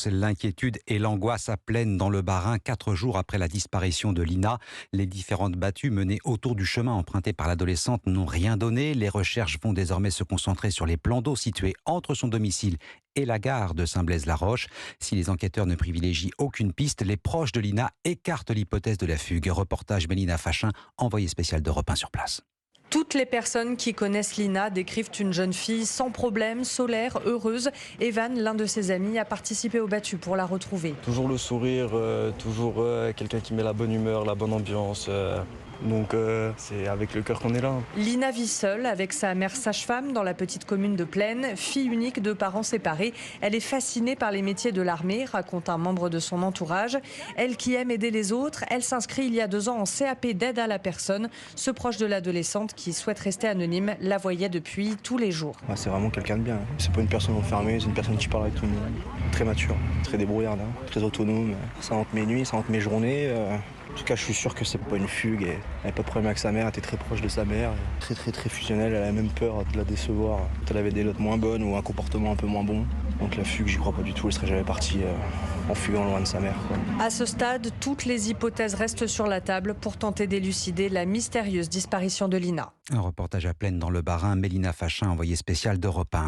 C'est l'inquiétude et l'angoisse à Plaine dans le Bas-Rhin, 4 jours après la disparition de Lina. Les différentes battues menées autour du chemin emprunté par l'adolescente n'ont rien donné. Les recherches vont désormais se concentrer sur les plans d'eau situés entre son domicile et la gare de Saint-Blaise-la-Roche. Si les enquêteurs ne privilégient aucune piste, les proches de Lina écartent l'hypothèse de la fugue. Reportage Mélina Fachin, envoyée spéciale d'Europe 1 sur place. Toutes les personnes qui connaissent Lina décrivent une jeune fille sans problème, solaire, heureuse. Evan, l'un de ses amis, a participé aux battues pour la retrouver. Toujours le sourire, toujours quelqu'un qui met la bonne humeur, la bonne ambiance. Donc c'est avec le cœur qu'on est là. Lina vit seule avec sa mère sage-femme dans la petite commune de Plaine, fille unique de parents séparés. Elle est fascinée par les métiers de l'armée, raconte un membre de son entourage. Elle qui aime aider les autres, elle s'inscrit il y a 2 ans en CAP d'aide à la personne. Ce proche de l'adolescente qui souhaite rester anonyme la voyait depuis tous les jours. C'est vraiment quelqu'un de bien. C'est pas une personne enfermée, c'est une personne qui parle avec tout le monde. Très mature, très débrouillarde, très autonome. Ça hante mes nuits, ça hante mes journées. En tout cas, je suis sûr que c'est pas une fugue. Elle n'avait pas de problème avec sa mère, elle était très proche de sa mère. Très fusionnelle, elle a même peur de la décevoir. Elle avait des notes moins bonnes ou un comportement un peu moins bon. Donc la fugue, j'y crois pas du tout, elle serait jamais partie en fuyant loin de sa mère. À ce stade, toutes les hypothèses restent sur la table pour tenter d'élucider la mystérieuse disparition de Lina. Un reportage à Plaine dans le Bas-Rhin, Mélina Fachin, envoyée spéciale d'Europe 1.